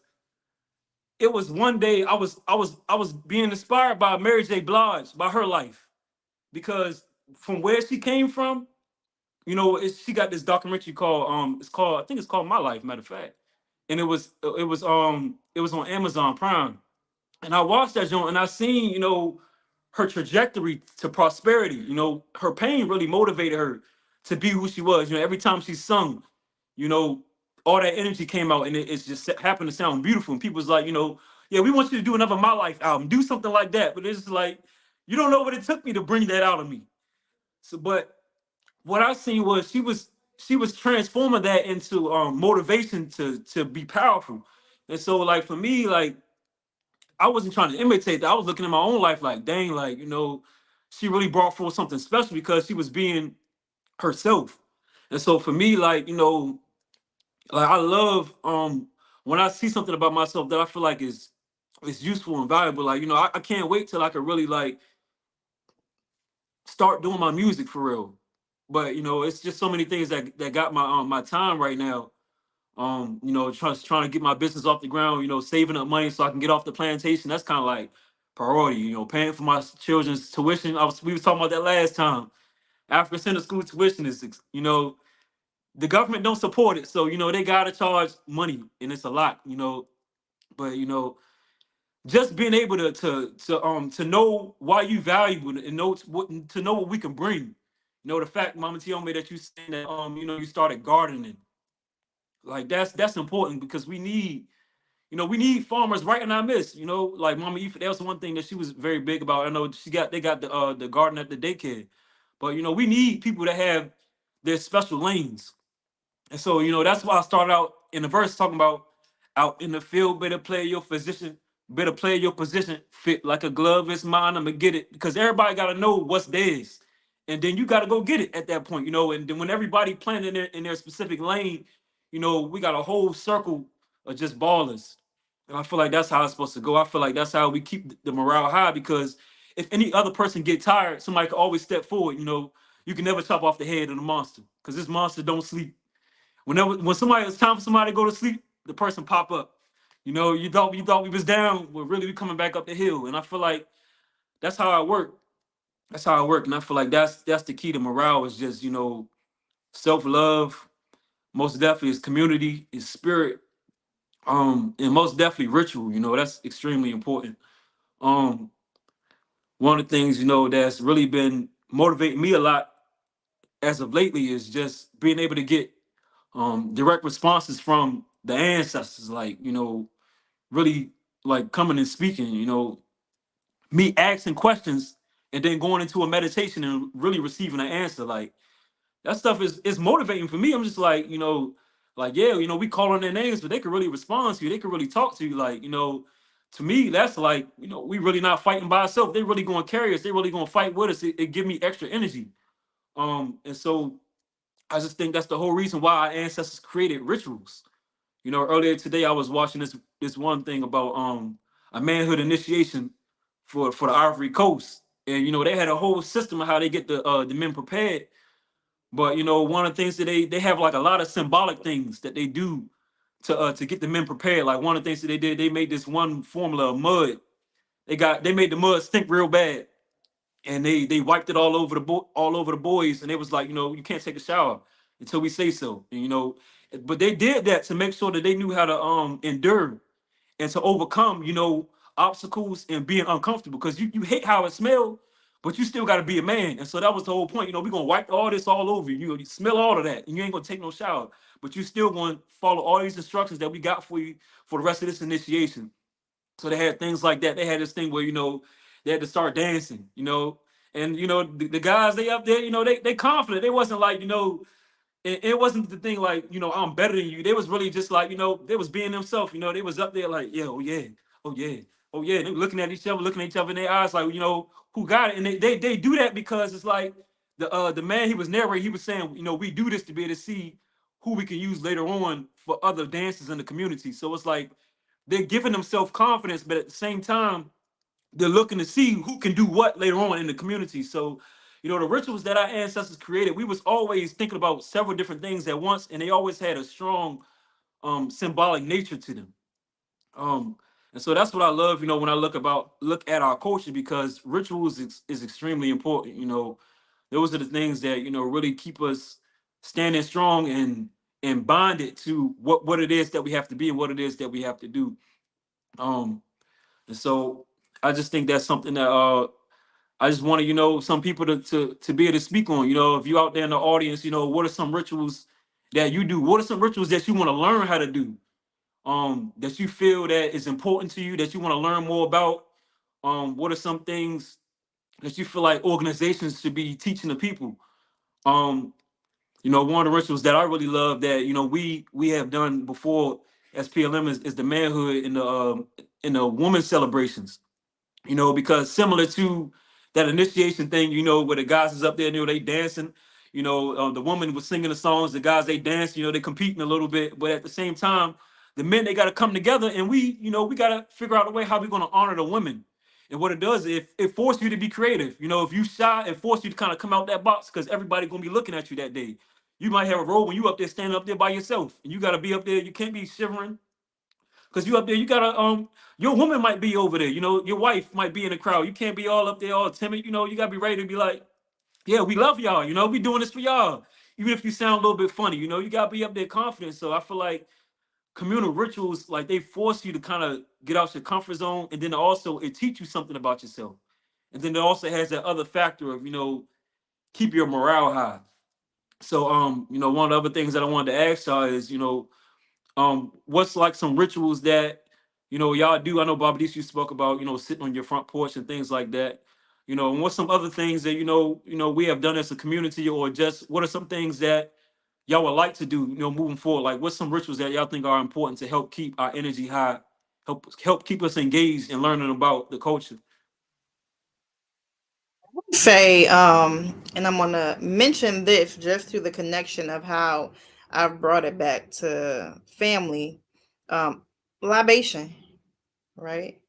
it was one day I was being inspired by Mary J. Blige, by her life. Because from where she came from, she got this documentary called I think it's called My Life, matter of fact. And it was on Amazon Prime. And I watched that joint and I seen, her trajectory to prosperity. Her pain really motivated her to be who she was. Every time she sung, you know, all that energy came out and it just happened to sound beautiful. And people was like, yeah, we want you to do another My Life album, do something like that. But it's just like, you don't know what it took me to bring that out of me. So, but what I seen was she was transforming that into motivation to be powerful. And so like for me, like I wasn't trying to imitate that. I was looking at my own life like, dang, like, she really brought forth something special because she was being herself. And so for me, like, like I love when I see something about myself that I feel like is useful and valuable. Like, I can't wait till I can really like start doing my music for real. but it's just so many things that got my time right now. Trying to get my business off the ground. Saving up money so I can get off the plantation. That's kind of like priority. Paying for my children's tuition. We was talking about that last time. African Center School tuition is, the government don't support it, so they gotta charge money, and it's a lot. But just being able to know why you valuable and know what we can bring. The fact, Mama T, that you saying that you started gardening, like that's important because we need farmers right in our midst. Like Mama Eva, that was one thing that she was very big about. I know they got the garden at the daycare, but we need people that have their special lanes. And so, that's why I started out in the verse talking about out in the field, better play your position, better play your position, fit like a glove is mine, I'ma get it. Because everybody gotta know what's theirs. And then you gotta go get it at that point, and then when everybody playing in their specific lane, we got a whole circle of just ballers. And I feel like that's how it's supposed to go. I feel like that's how we keep the morale high because if any other person get tired, somebody can always step forward. You can never chop off the head of the monster because this monster don't sleep. When somebody it's time for somebody to go to sleep, the person pop up. You thought we was down, but really we coming back up the hill. And I feel like that's how I work. That's how I work. And I feel like that's the key to morale is just, self-love. Most definitely is community, is spirit, and most definitely ritual. That's extremely important. Um, One of the things, that's really been motivating me a lot as of lately is just being able to get direct responses from the ancestors, like really like coming and speaking, me asking questions and then going into a meditation and really receiving an answer. Like that stuff is motivating for me. I'm just like, like yeah, we call on their names, but they can really respond to you. They can really talk to you. Like, to me, that's like, we really not fighting by ourselves. They really gonna carry us. They really gonna fight with us. It give me extra energy. And so I just think that's the whole reason why our ancestors created rituals. Earlier today I was watching this one thing about a manhood initiation for the Ivory Coast, and they had a whole system of how they get the men prepared. But one of the things that they have like a lot of symbolic things that they do to get the men prepared. Like one of the things that they did, they made this one formula of mud. They made the mud stink real bad, and they wiped it all over the boys, and it was like you can't take a shower until we say so. And, but they did that to make sure that they knew how to endure and to overcome obstacles and being uncomfortable because you hate how it smells, but you still got to be a man. And so that was the whole point. We're gonna wipe all this all over you. You smell all of that, and you ain't gonna take no shower, but you still gonna follow all these instructions that we got for you for the rest of this initiation. So they had things like that. They had this thing where they had to start dancing, and the guys they up there, they confident. They wasn't like it wasn't the thing like I'm better than you. They was really just like they was being themselves. They was up there like yeah, oh yeah, oh yeah, oh yeah. They were looking at each other in their eyes like who got it. And they do that because it's like the man he was narrating. He was saying we do this to be able to see who we can use later on for other dances in the community. So it's like they're giving them self confidence, but at the same time they're looking to see who can do what later on in the community. So, the rituals that our ancestors created, we was always thinking about several different things at once, and they always had a strong symbolic nature to them. Um, and so that's what I love, when I look at our culture because rituals is extremely important. Those are the things that really keep us standing strong and bonded to what it is that we have to be and what it is that we have to do. Um, and so I just think that's something that I just want to, some people to be able to speak on. If you out there in the audience, what are some rituals that you do? What are some rituals that you want to learn how to do? That you feel that is important to you, that you want to learn more about? What are some things that you feel like organizations should be teaching the people? Um, one of the rituals that I really love that we have done before as PLM is the manhood in the woman celebrations. Because similar to that initiation thing, where the guys is up there, they dancing, the woman was singing the songs, the guys they dance, they competing a little bit, but at the same time, the men they got to come together, and we got to figure out a way how we're going to honor the women, And what it does is it forces you to be creative. You know, if you shy, it forces you to kind of come out that box because everybody gonna be looking at you that day. You might have a role when you up there standing up there by yourself, and you gotta be up there. You can't be shivering because you up there. You gotta your woman might be over there. You know, your wife might be in the crowd. You can't be all up there all timid. You know, you gotta be ready to be like, yeah, we love y'all. You know, we doing this for y'all. Even if you sound a little bit funny, you know, you gotta be up there confident. So I feel like communal rituals, like they force you to kind of get out your comfort zone, and then also it teach you something about yourself. And then it also has that other factor of, you know, keep your morale high. So you know, one of the other things that I wanted to ask y'all is, you know, what's like some rituals that, you know, y'all do? I know Bobby D's you spoke about, you know, sitting on your front porch and things like that. You know, and what's some other things that, you know, we have done as a community, or just what are some things that y'all would like to do, you know, moving forward? Like, what's some rituals that y'all think are important to help keep our energy high, help keep us engaged and learning about the culture? Say, and I'm gonna mention this just through the connection of how I've brought it back to family, um, libation, right?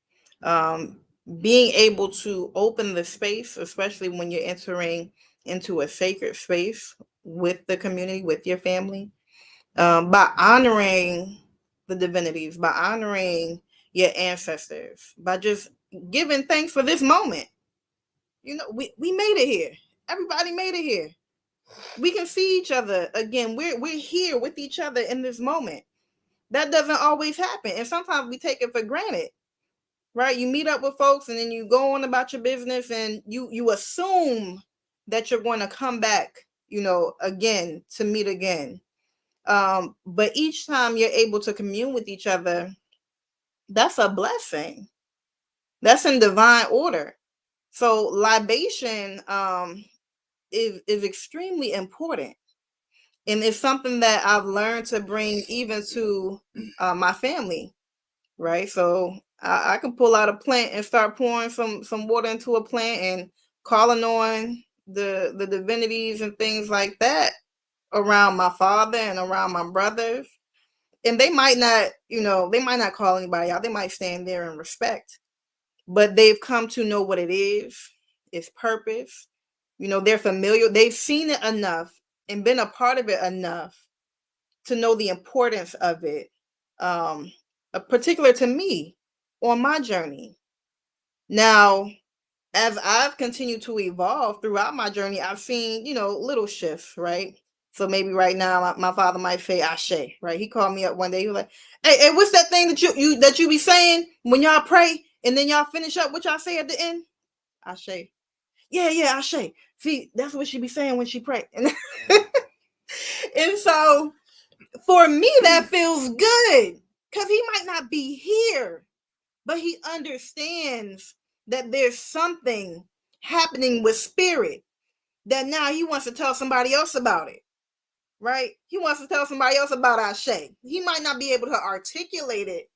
Um, Being able to open the space, especially when you're entering into a sacred space with the community, with your family, by honoring the divinities, by honoring your ancestors, by just giving thanks for this moment. You know, we made it here. Everybody made it here. We can see each other again. We're here with each other in this moment. That doesn't always happen, and sometimes we take it for granted, right? You meet up with folks, and then you go on about your business, and you assume that you're going to come back, you know, again to meet again. But each time you're able to commune with each other, that's a blessing. That's in divine order. So libation is extremely important, and it's something that I've learned to bring even to my family, right? So I can pull out a plant and start pouring some water into a plant and calling on the divinities and things like that around my father and around my brothers. And they might not, you know, they might not call anybody out. They might stand there in respect, but they've come to know what it is, its purpose. You know, they're familiar. They've seen it enough and been a part of it enough to know the importance of it, um, particular to me on my journey. Now, as I've continued to evolve throughout my journey, I've seen, you know, little shifts, right? So maybe right now my father might say Ashe, right? He called me up one day. He was like, hey, what's that thing that you be saying when y'all pray and then y'all finish up what y'all say at the end? Ashe. Yeah, Ashe. See, that's what she be saying when she pray. And so for me, that feels good because he might not be here, but he understands that there's something happening with spirit that now he wants to tell somebody else about it, right? He wants to tell somebody else about Ashe. He might not be able to articulate it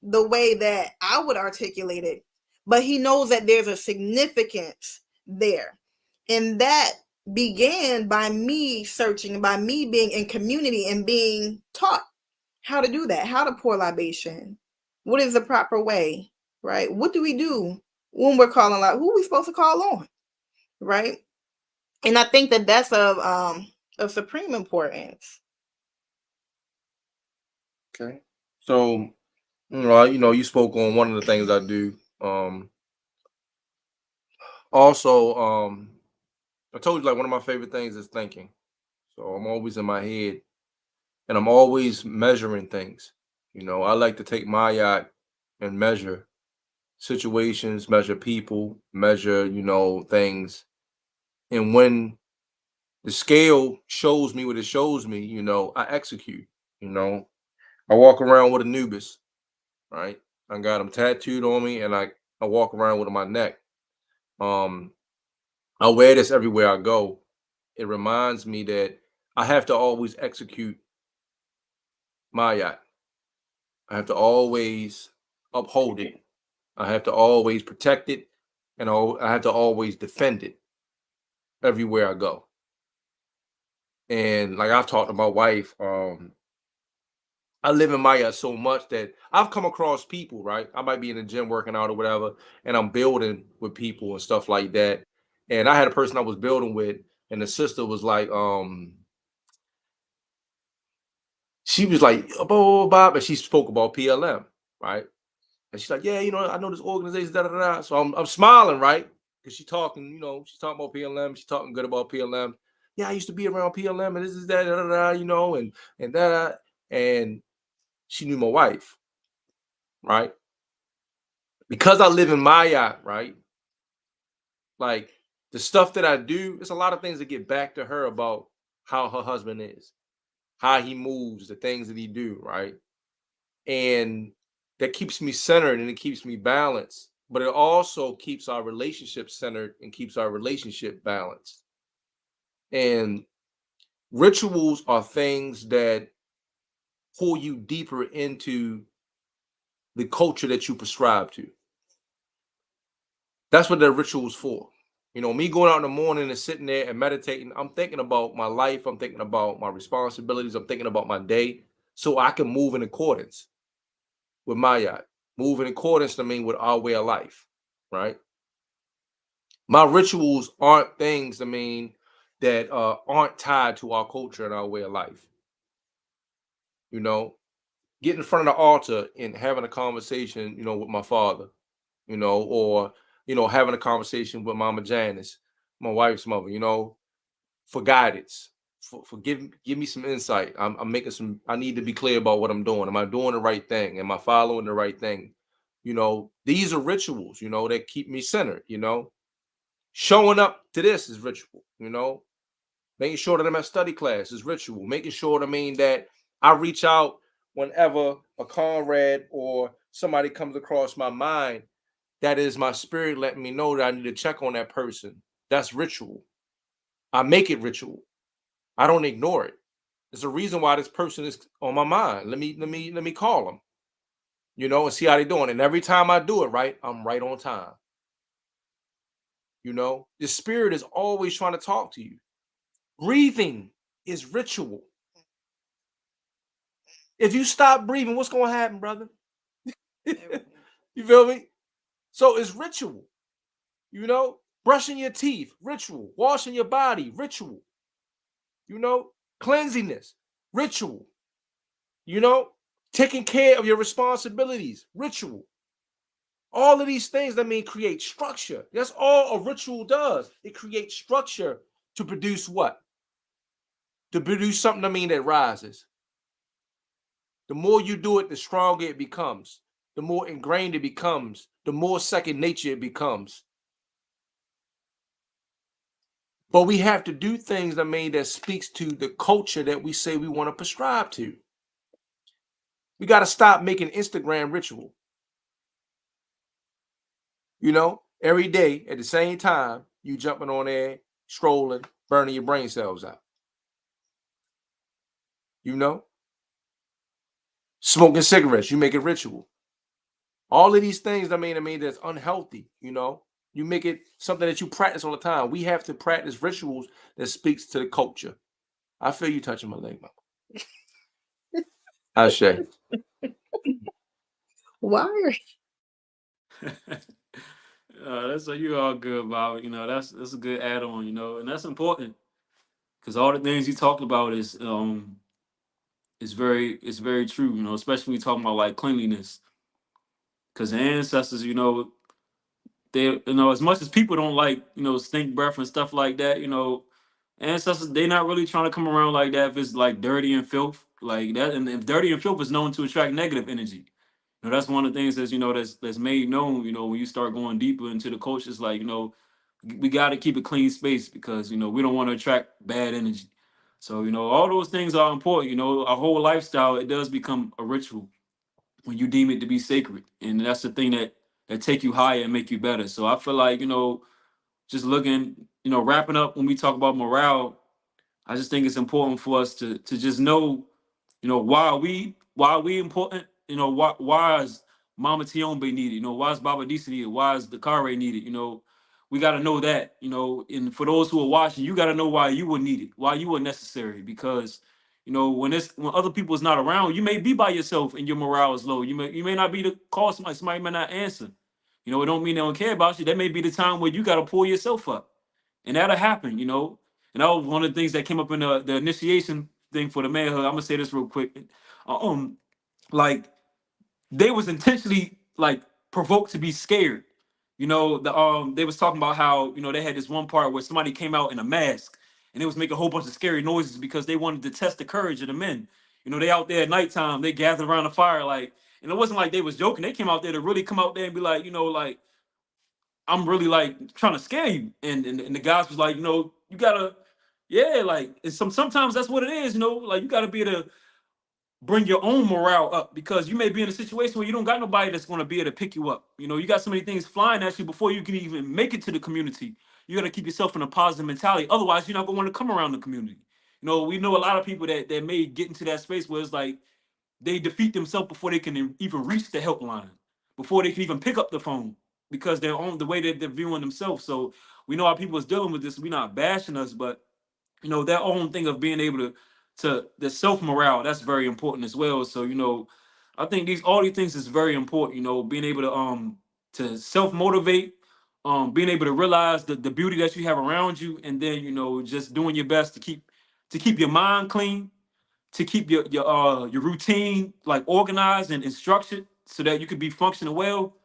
the way that I would articulate it, but he knows that there's a significance there. And that began by me searching, by me being in community and being taught how to do that, how to pour libation. What is the proper way, right? What do we do when we're calling out? Who are we supposed to call on, right? And I think that that's of supreme importance. Okay. So, you spoke on one of the things I do. Also, I told you like one of my favorite things is thinking. So I'm always in my head and I'm always measuring things. You know, I like to take my yacht and measure situations, measure people, measure, things. And when the scale shows me what it shows me, I execute. You know, I walk around with Anubis, right? I got him tattooed on me and I walk around with him on my neck. Um, I wear this everywhere I go. It reminds me that I have to always execute my yacht. I have to always uphold it. I have to always protect it, and I have to always defend it everywhere I go. And like I've talked to my wife, I live in Maya so much that I've come across people, right? I might be in the gym working out or whatever, and I'm building with people and stuff like that. And I had a person I was building with, and the sister was like, she was like, blah, blah, blah, and she spoke about PLM, right? And she's like, yeah, I know this organization, da da da. So I'm smiling, right? Because she's talking, she's talking about PLM, she's talking good about PLM. Yeah, I used to be around PLM, and this is that, da da da, and that, and she knew my wife, right? Because I live in Maya, right? Like the stuff that I do, it's a lot of things that get back to her about how her husband is, how he moves, the things that he do, right? And that keeps me centered and it keeps me balanced, but it also keeps our relationship centered and keeps our relationship balanced. And rituals are things that pull you deeper into the culture that you prescribe to. That's what the ritual's for. Me going out in the morning and sitting there and meditating, I'm thinking about my life, I'm thinking about my responsibilities, I'm thinking about my day, so I can move in accordance with Maya, move in accordance, with our way of life, right? My rituals aren't things, that aren't tied to our culture and our way of life. You know, Getting in front of the altar and having a conversation, with my father, or having a conversation with Mama Janice, my wife's mother, for guidance, for give me some insight. I'm making some. I need to be clear about what I'm doing. Am I doing the right thing? Am I following the right thing? These are rituals. That keep me centered. Showing up to this is ritual. Making sure that I'm at study class is ritual. Making sure that I reach out whenever a comrade or somebody comes across my mind. That is my spirit letting me know that I need to check on that person. That's ritual. I make it ritual. I don't ignore it. There's a reason why this person is on my mind. Let me call them, and see how they're doing. And every time I do it right, I'm right on time. The spirit is always trying to talk to you. Breathing is ritual. If you stop breathing, what's going to happen, brother? You feel me? So it's ritual. Brushing your teeth, ritual. Washing your body, ritual. Cleanliness, ritual. Taking care of your responsibilities, ritual. All of these things create structure. That's all a ritual does. It creates structure to produce what? To produce something that rises. The more you do it, the stronger it becomes. The more ingrained it becomes. The more second nature it becomes. But we have to do things that speaks to the culture that we say we want to prescribe to. We got to stop making Instagram ritual. Every day at the same time, you jumping on there, scrolling, burning your brain cells out. Smoking cigarettes, you make it ritual. All of these things, that's unhealthy. You make it something that you practice all the time. We have to practice rituals that speaks to the culture. I feel you touching my leg, Mama. Ashe. Why? That's what you all good about. That's a good add on. And that's important because all the things you talked about is very true. Especially when you talking about like cleanliness, because the ancestors, they as much as people don't like stink breath and stuff like that. Ancestors, they not really trying to come around like that if it's like dirty and filth like that. And if dirty and filth is known to attract negative energy. That's one of the things that's made known. When you start going deeper into the cultures, like we got to keep a clean space because we don't want to attract bad energy. So all those things are important. Our whole lifestyle, it does become a ritual when you deem it to be sacred, and that's the thing that take you higher and make you better. So I feel like just looking, wrapping up when we talk about morale, I just think it's important for us to just know, why we important. Why is Mama Tiombe needed? Why is Baba Disa needed? Why is the Kare needed? We got to know that. And for those who are watching, you got to know why you were needed, why you were necessary, because You know, when other people is not around, you may be by yourself and your morale is low. You may not be the call somebody may not answer. You know, it don't mean they don't care about you. That may be the time where you got to pull yourself up, and that'll happen. You know, and that was one of the things that came up in the initiation thing for the manhood. I'm gonna say this real quick. Um, like they was intentionally like provoked to be scared. You know, they was talking about how, you know, they had this one part where somebody came out in a mask and they was making a whole bunch of scary noises because they wanted to test the courage of the men. You know, they out there at nighttime, they gathered around the fire, like, and it wasn't like they was joking. They came out there to really come out there and be like, you know, like, I'm really like trying to scare you. And the guys was like, you know, you gotta, yeah, like sometimes that's what it is, you know, like you gotta be able to bring your own morale up because you may be in a situation where you don't got nobody that's going to be able to pick you up. You know, you got so many things flying at you before you can even make it to the community. You got to keep yourself in a positive mentality. Otherwise, you're not going to want to come around the community. You know, we know a lot of people that may get into that space where it's like they defeat themselves before they can even reach the helpline, before they can even pick up the phone because they're on the way that they're viewing themselves. So we know how people is dealing with this. We're not bashing us, but you know, that own thing of being able to the self morale, that's very important as well. So you know, I think all these things is very important. You know, being able to self motivate, being able to realize the beauty that you have around you, and then you know just doing your best to keep your mind clean, to keep your routine like organized and structured, so that you can be functioning well.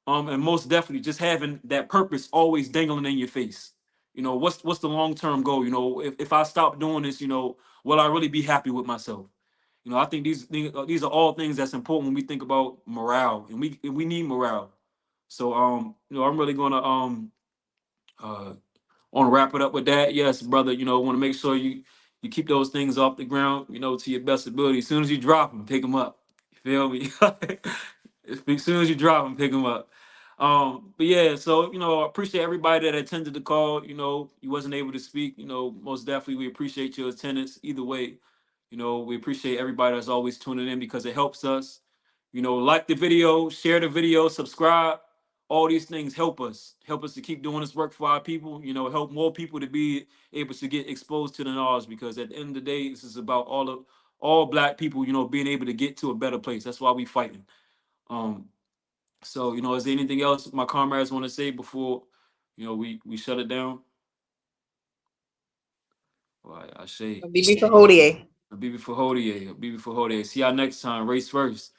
And most definitely just having that purpose always dangling in your face. You know, what's the long term goal? You know, if I stop doing this, you know, will I really be happy with myself? You know, I think these are all things that's important when we think about morale, and we need morale. So you know, I'm really gonna uh want to wrap it up with that. Yes, brother. You know, want to make sure you keep those things off the ground. You know, to your best ability. As soon as you drop them, pick them up. You feel me? As soon as you drop them, pick them up. But yeah, so you know, I appreciate everybody that attended the call. You know, you wasn't able to speak. You know, most definitely we appreciate your attendance. Either way, you know, we appreciate everybody that's always tuning in because it helps us. You know, like the video, share the video, subscribe. All these things help us to keep doing this work for our people. You know, help more people to be able to get exposed to the knowledge because at the end of the day, this is about all black people. You know, being able to get to a better place. That's why we fighting. Um, so, you know, is there anything else my comrades want to say before, you know, we shut it down? Well, I say, BB for Hodier. a BB for Hodier, a BB for Hodier. See y'all next time. Race first.